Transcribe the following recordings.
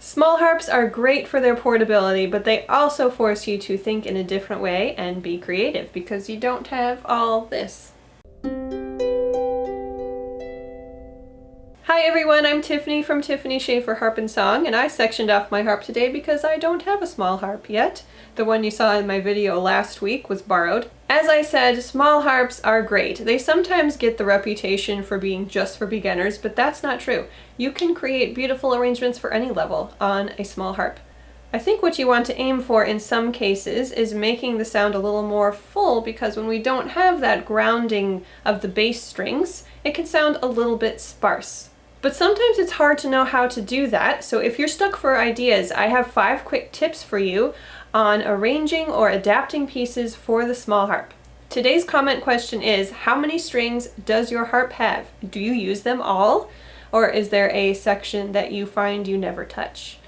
Small harps are great for their portability, but they also force you to think in a different way and be creative because you don't have all this. Hi everyone, I'm Tiffany from Tiffany Schaefer Harp and Song, and I sectioned off my harp today because I don't have a small harp yet. The one you saw in my video last week was borrowed. As I said, small harps are great. They sometimes get the reputation for being just for beginners, but that's not true. You can create beautiful arrangements for any level on a small harp. I think what you want to aim for in some cases is making the sound a little more full, because when we don't have that grounding of the bass strings, it can sound a little bit sparse. But sometimes it's hard to know how to do that, so if you're stuck for ideas, I have 5 quick tips for you on arranging or adapting pieces for the small harp. Today's comment question is, how many strings does your harp have? Do you use them all? Or is there a section that you find you never touch?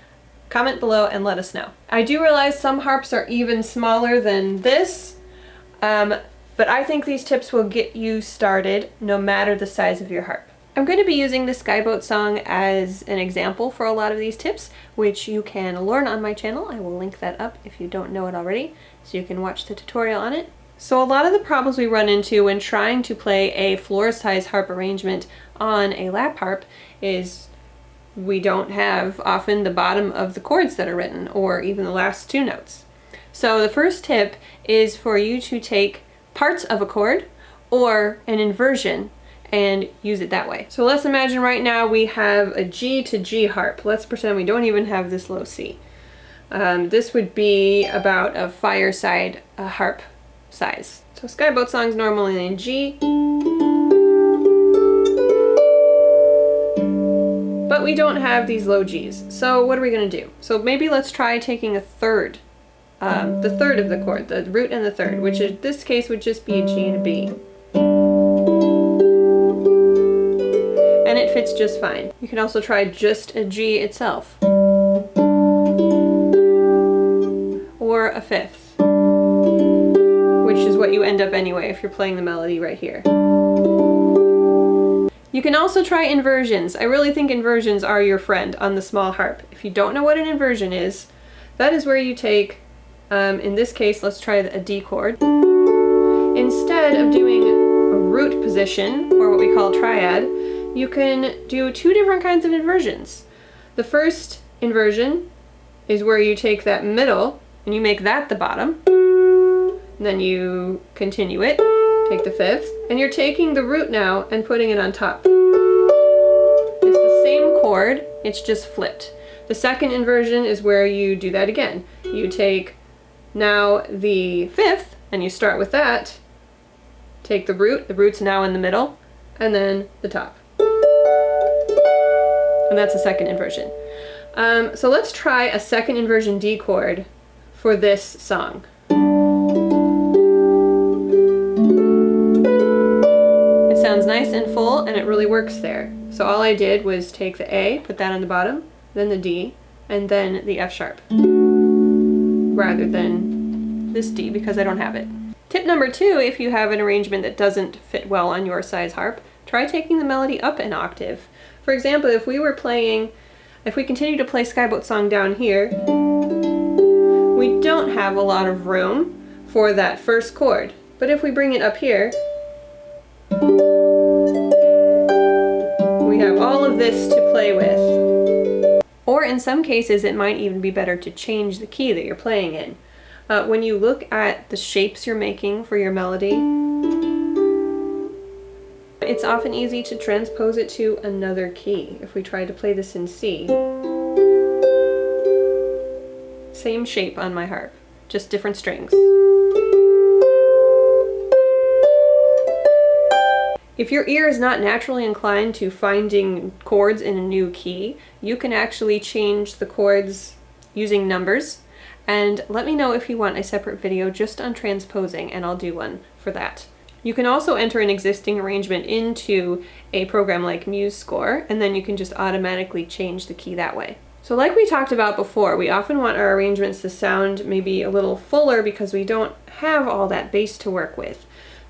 Comment below and let us know. I do realize some harps are even smaller than this, but I think these tips will get you started no matter the size of your harp. I'm going to be using the Skyboat song as an example for a lot of these tips, which you can learn on my channel. I will link that up if you don't know it already, so you can watch the tutorial on it. So a lot of the problems we run into when trying to play a floor size harp arrangement on a lap harp is we don't have often the bottom of the chords that are written, or even the last 2 notes. So the first tip is for you to take parts of a chord or an inversion and use it that way. So let's imagine right now we have a G to G harp. Let's pretend we don't even have this low C. This would be about a fireside harp size. So Skyboat song's normally in G, but we don't have these low Gs. So what are we gonna do? So maybe let's try taking a third, the third of the chord, the root and the third, which in this case would just be a G and a B. And it fits just fine. You can also try just a G itself. Or a fifth, which is what you end up anyway if you're playing the melody right here. You can also try inversions. I really think inversions are your friend on the small harp. If you don't know what an inversion is, that is where you take, in this case, let's try a D chord. Instead of doing a root position, or what we call triad, you can do 2 different kinds of inversions. The first inversion is where you take that middle and you make that the bottom. And then you continue it, take the fifth, and you're taking the root now and putting it on top. It's the same chord, it's just flipped. The second inversion is where you do that again. You take now the fifth and you start with that, take the root's now in the middle, and then the top. And that's a second inversion. So let's try a second inversion D chord for this song. It sounds nice and full, and it really works there. So all I did was take the A, put that on the bottom, then the D, and then the F sharp, rather than this D because I don't have it. Tip number 2, if you have an arrangement that doesn't fit well on your size harp, try taking the melody up an octave. For example, if we continue to play Skyboat song down here, we don't have a lot of room for that first chord. But if we bring it up here, we have all of this to play with. Or in some cases, it might even be better to change the key that you're playing in. When you look at the shapes you're making for your melody, it's often easy to transpose it to another key. If we try to play this in C, same shape on my harp, just different strings. If your ear is not naturally inclined to finding chords in a new key, you can actually change the chords using numbers. And let me know if you want a separate video just on transposing, and I'll do one for that. You can also enter an existing arrangement into a program like MuseScore, and then you can just automatically change the key that way. So like we talked about before, we often want our arrangements to sound maybe a little fuller because we don't have all that bass to work with.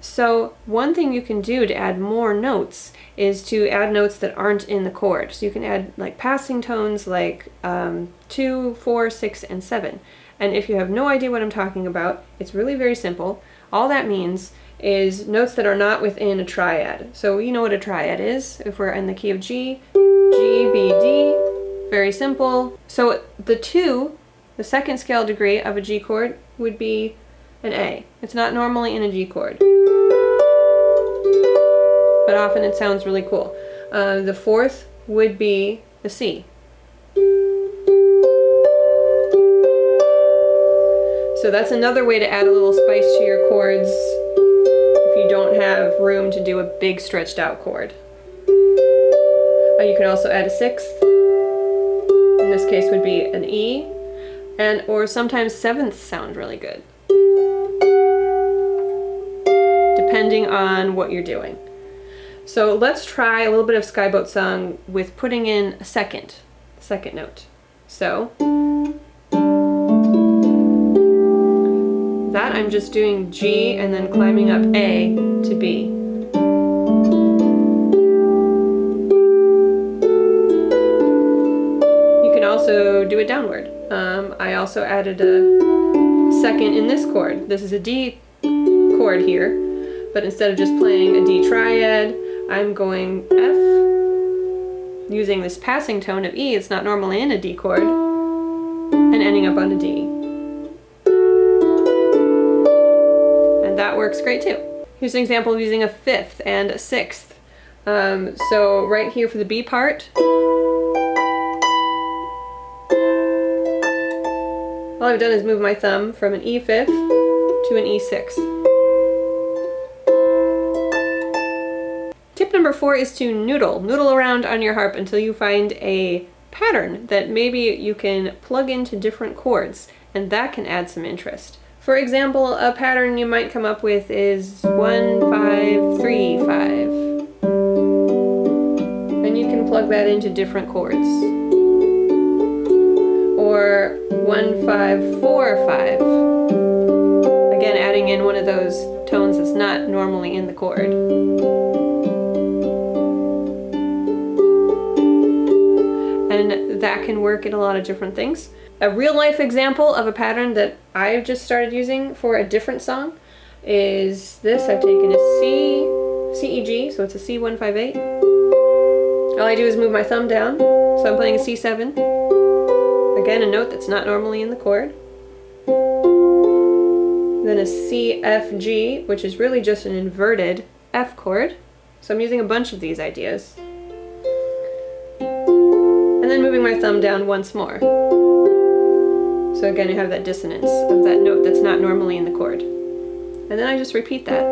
So one thing you can do to add more notes is to add notes that aren't in the chord. So you can add like passing tones like 2, 4, 6, and 7. And if you have no idea what I'm talking about, it's really very simple. All that means is notes that are not within a triad. So you know what a triad is. If we're in the key of G, G, B, D, very simple. So the 2, the second scale degree of a G chord, would be an A. It's not normally in a G chord, but often it sounds really cool. The 4th would be the C. So that's another way to add a little spice to your chords if you don't have room to do a big stretched out chord. You can also add a 6th. In this case would be an E, and or sometimes 7ths sound really good, depending on what you're doing. So let's try a little bit of Skyboat Song with putting in a second note. So that I'm just doing G and then climbing up A to B. You can also do it downward. I also added a second in this chord. This is a D chord here, but instead of just playing a D triad, I'm going F, using this passing tone of E, it's not normally in a D chord, and ending up on a D. And that works great too. Here's an example of using a 5th and a 6th. So right here for the B part, all I've done is move my thumb from an E5th to an E6th. Tip number 4 is to noodle. Noodle around on your harp until you find a pattern that maybe you can plug into different chords, and that can add some interest. For example, a pattern you might come up with is 1, 5, 3, 5. And you can plug that into different chords. Or 1, 5, 4, 5. Again, adding in one of those tones that's not normally in the chord. And that can work in a lot of different things. A real life example of a pattern that I've just started using for a different song is this. I've taken a C, E, G, so it's a C158. All I do is move my thumb down, so I'm playing a C7. Again, a note that's not normally in the chord. Then a C, F, G, which is really just an inverted F chord. So I'm using a bunch of these ideas. And then moving my thumb down once more. So again, you have that dissonance of that note that's not normally in the chord. And then I just repeat that.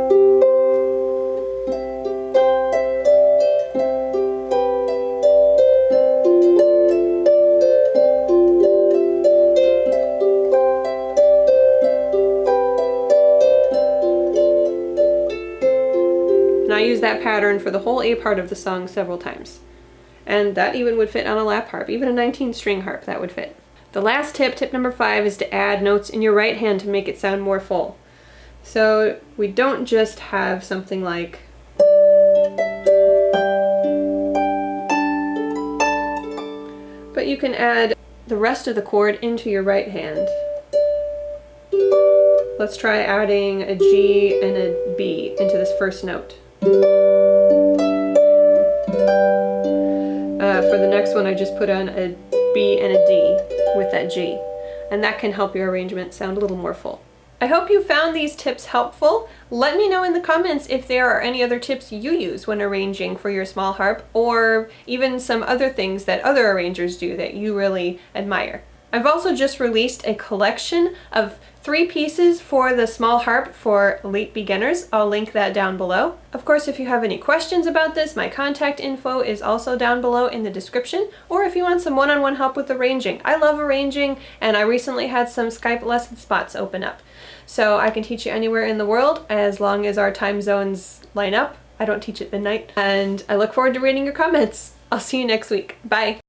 And I use that pattern for the whole A part of the song several times. And that even would fit on a lap harp. Even a 19-string harp, that would fit. The last tip, tip number 5, is to add notes in your right hand to make it sound more full. So we don't just have something like but you can add the rest of the chord into your right hand. Let's try adding a G and a B into this first note. For the next one, I just put on a B and a D with that G, and that can help your arrangement sound a little more full. I hope you found these tips helpful. Let me know in the comments if there are any other tips you use when arranging for your small harp, or even some other things that other arrangers do that you really admire. I've also just released a collection of 3 pieces for the small harp for late beginners. I'll link that down below. Of course, if you have any questions about this, my contact info is also down below in the description, or if you want some one-on-one help with arranging. I love arranging, and I recently had some Skype lesson spots open up. So I can teach you anywhere in the world as long as our time zones line up. I don't teach at midnight, and I look forward to reading your comments. I'll see you next week. Bye!